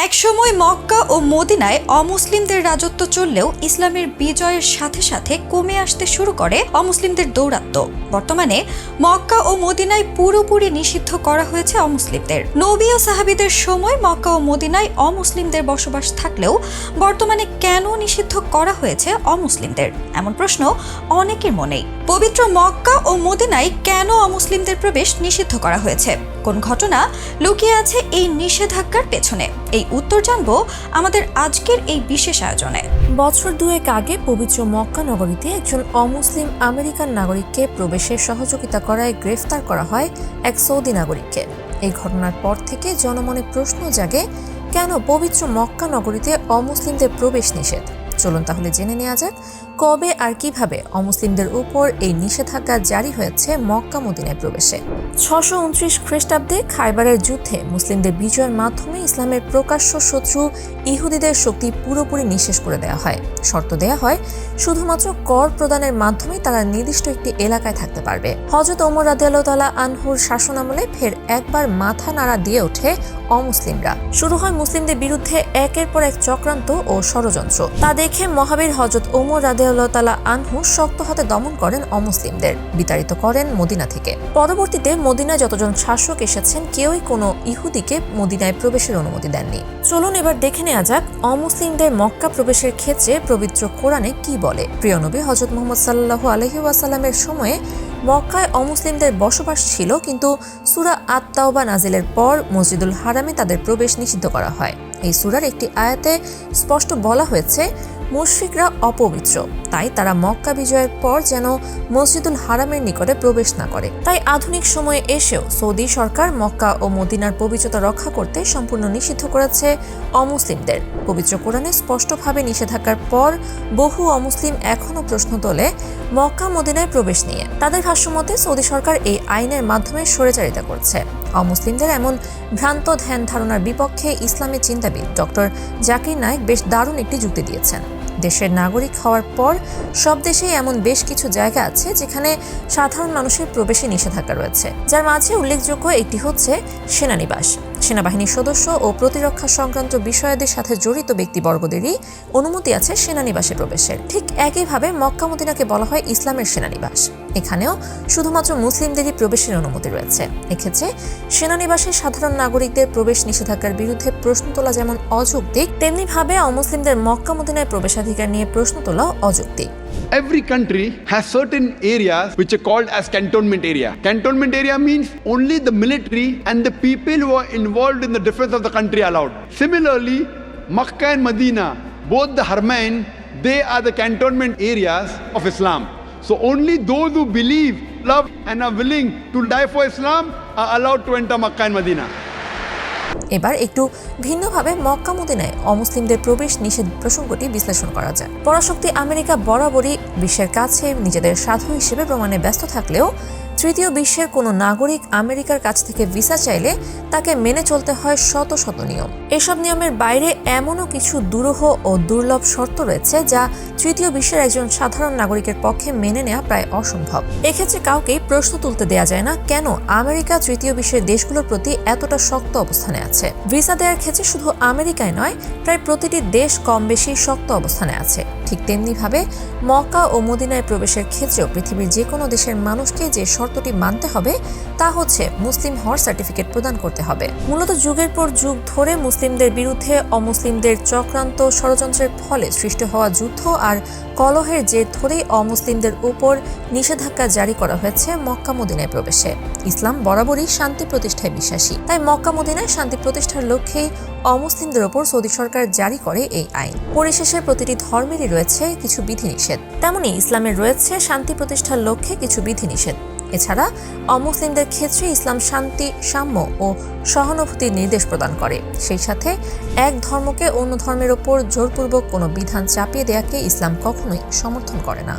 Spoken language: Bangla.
একসময় মক্কা ও মদিনায় অমুসলিমদের রাজত্ব চললেও ইসলামের বিজয়ের সাথে সাথে কমে আসতে শুরু করে অমুসলিমদের দৌরাত্ম্য। বর্তমানে মক্কা ও মদিনায় পুরোপুরি নিষিদ্ধ করা হয়েছে অমুসলিমদের। নবী ও সাহাবীদের সময় মক্কা ও মদিনায় অমুসলিমদের বসবাস থাকলেও বর্তমানে কেন নিষিদ্ধ করা হয়েছে অমুসলিমদের, এমন প্রশ্ন অনেকের মনেই। পবিত্র মক্কা ও মদিনায় কেন অমুসলিমদের প্রবেশ নিষিদ্ধ করা হয়েছে, কোন ঘটনা লুকিয়ে আছে এই নিষেধাজ্ঞার পেছনে, এই উত্তর জানবো আমাদের আজকের এই বিশেষ আয়োজনে। বছর দুয়েক আগে পবিত্র মক্কা নগরীতে একজন অমুসলিম আমেরিকান নাগরিককে প্রবেশের সহযোগিতা করায় গ্রেফতার করা হয় এক সৌদি নাগরিককে। এই ঘটনার পর থেকে জনমনে প্রশ্ন জাগে, কেন পবিত্র মক্কা নগরীতে অমুসলিমদের প্রবেশ নিষেধ। চলুন তাহলে জেনে নেওয়া যাক কবে আর কিভাবে অমুসলিমদের উপর এই নিষেধাজ্ঞা জারি হয়েছে মক্কা মদিনায় প্রবেশে। 629 খ্রিস্টাব্দে খাইবারের যুদ্ধে মুসলিমদের বিজয়ের মাধ্যমে ইসলামের প্রকাশ্য শত্রু ইহুদিদের শক্তি পুরোপুরি নিঃশেষ করে দেওয়া হয়। শর্ত দেয়া হয় শুধুমাত্র কর প্রদানের মাধ্যমে তারা নির্দিষ্ট একটি এলাকায় থাকতে পারবে। হযরত ওমর রাদিয়াল্লাহু তাআলা আনহুর শাসনামলে ফের একবার মাথা নাড়া দিয়ে ওঠে অমুসলিমরা। শুরু হয় মুসলিমদের বিরুদ্ধে একের পর এক চক্রান্ত ও ষড়যন্ত্র। তা দেখে মহাবীর হযরত ওমর রাদিয়াল্লাহু তাআলা আনহু শক্ত হাতে দমন করেন অমুসলিমদের, বিতাড়িত করেন মদিনা থেকে। পরবর্তীতে মদিনায় যতজন শাসক এসেছেন কেউই কোনো ইহুদিকে মদিনায় প্রবেশের অনুমতি দেননি। চলুন এবার দেখে নেওয়া যাক অমুসলিমদের মক্কা প্রবেশের ক্ষেত্রে পবিত্র কোরআনে কি বলে। প্রিয় নবী হযরত মুহাম্মদ সাল্লাল্লাহু আলাইহি ওয়াসাল্লামের সময়ে মক্কায় অমুসলিমদের বসবাস ছিল, কিন্তু সূরা আত-তাওবা নাজিলের পর মসজিদুল হারামে তাদের প্রবেশ নিষিদ্ধ করা হয়। এই সূরার একটি আয়াতে স্পষ্ট বলা হয়েছে মুশরিকরা অপবিত্র, তাই তারা মক্কা বিজয়ের পর যেন মসজিদুল হারামের নিকটে প্রবেশ না করে। তাই আধুনিক সময়ে এসেও সৌদি সরকার মক্কা ও মদিনার পবিত্রতা রক্ষা করতে সম্পূর্ণ নিষিদ্ধ করেছে অমুসলিমদের। পবিত্র কোরআনে স্পষ্টভাবে নিষেধাজ্ঞার পর বহু অমুসলিম এখনও প্রশ্ন তোলে মক্কা মদিনায় প্রবেশ নিয়ে। তাদের ভাষ্যমতে সৌদি সরকার এই আইনের মাধ্যমে স্বৈরাচারিতা করছে। অমুসলিমদের এমন ভ্রান্ত ধ্যান ধারণার বিপক্ষে ইসলামী চিন্তাবিদ ডক্টর জাকির নায়েক বেশ দারুণ একটি যুক্তি দিয়েছেন। দেশের নাগরিক হওয়ার পর সব দেশেই এমন বেশ কিছু জায়গা আছে যেখানে সাধারণ মানুষের প্রবেশে নিষেধাজ্ঞা রয়েছে, যার মাঝে উল্লেখযোগ্য একটি হচ্ছে সেনানিবাস। সেনাবাহিনীর সদস্য ও প্রতিরক্ষা সংক্রান্ত বিষয়াদির সাথে জড়িত ব্যক্তিবর্গদেরই অনুমতি আছে সেনানিবাসে প্রবেশের। ঠিক একইভাবে মক্কা মদিনাকে বলা হয় ইসলামের সেনানিবাস। এখানেও শুধুমাত্র মুসলিমদেরই প্রবেশের অনুমতি রয়েছে। এক্ষেত্রে সেনানিবাসে সাধারণ নাগরিকদের প্রবেশ নিষেধাজ্ঞার বিরুদ্ধে প্রশ্ন তোলা যেমন অযৌক্তিক, তেমনিভাবে অমুসলিমদের মক্কা মদিনায় প্রবেশাধিকার নিয়ে প্রশ্ন তোলাও অযৌক্তিক। Every country has certain areas which are called as cantonment area. Cantonment area means only the military and the people who are involved in the defense of the country allowed. Similarly, Makkah and Medina, both the Haramain, they are the cantonment areas of Islam. So only those who believe, love and are willing to die for Islam are allowed to enter Makkah and Medina. এবার একটু ভিন্নভাবে মক্কা মদিনায় অমুসলিমদের প্রবেশ নিষেধ প্রসঙ্গটি বিশ্লেষণ করা যায়। পরাশক্তি আমেরিকা বরাবরই বিশ্বের কাছে নিজেদের সাধু হিসেবে প্রমাণে ব্যস্ত থাকলেও তৃতীয় বিশ্বের কোনো নাগরিক আমেরিকার কাছ থেকে ভিসা চাইলে তাকে মেনে চলতে হয় শত শত নিয়ম। এসব নিয়মের বাইরে এমনও কিছু দুরূহ ও দুর্লভ শর্ত রয়েছে যা তৃতীয় বিশ্বের একজন সাধারণ নাগরিকের পক্ষে মেনে নেওয়া প্রায় অসম্ভব। এক্ষেত্রে কাউকেই প্রশ্ন তুলতে দেয়া যায় না কেন আমেরিকা তৃতীয় বিশ্বের দেশগুলোর প্রতি এতটা শক্ত অবস্থানে আছে। ভিসা দেওয়ার ক্ষেত্রে শুধু আমেরিকায় নয়, প্রায় প্রতিটি দেশ কম বেশি শক্ত অবস্থানে আছে। ঠিক তেমনিভাবে মক্কা ও মদিনায় প্রবেশের ক্ষেত্রেও পৃথিবীর যে কোনো দেশের মানুষকে যে শর্তটি মানতে হবে তা হচ্ছে মুসলিম হওয়ার সার্টিফিকেট প্রদান করতে হবে। মূলত যুগের পর যুগ ধরে মুসলিমদের বিরুদ্ধে অমুসলিমদের চক্রান্ত ষড়যন্ত্রের ফলে সৃষ্টি হওয়া যুদ্ধ আর কলহের জের ধরেই অমুসলিমদের উপর নিষেধাজ্ঞা জারি করা হয়েছে মক্কা মদিনায় প্রবেশে। ইসলাম বরাবরই শান্তি প্রতিষ্ঠায় বিশ্বাসী, তাই মক্কা মদিনায় শান্তি প্রতিষ্ঠার লক্ষ্যেই অমুসলিমদের ওপর সৌদি সরকার জারি করে এই আইন। পরিশেষে প্রতিটি ধর্মেরই রয়েছে কিছু বিধিনিষেধ, তেমনি ইসলামের রয়েছে শান্তি প্রতিষ্ঠার লক্ষ্যে কিছু বিধিনিষেধ। এছাড়া অমুসলিমদের ক্ষেত্রে ইসলাম শান্তি, সাম্য ও সহানুভূতির নির্দেশ প্রদান করে। সেই সাথে এক ধর্মকে অন্য ধর্মের ওপর জোরপূর্বক কোনো বিধান চাপিয়ে দেয়াকে ইসলাম কখনোই সমর্থন করে না।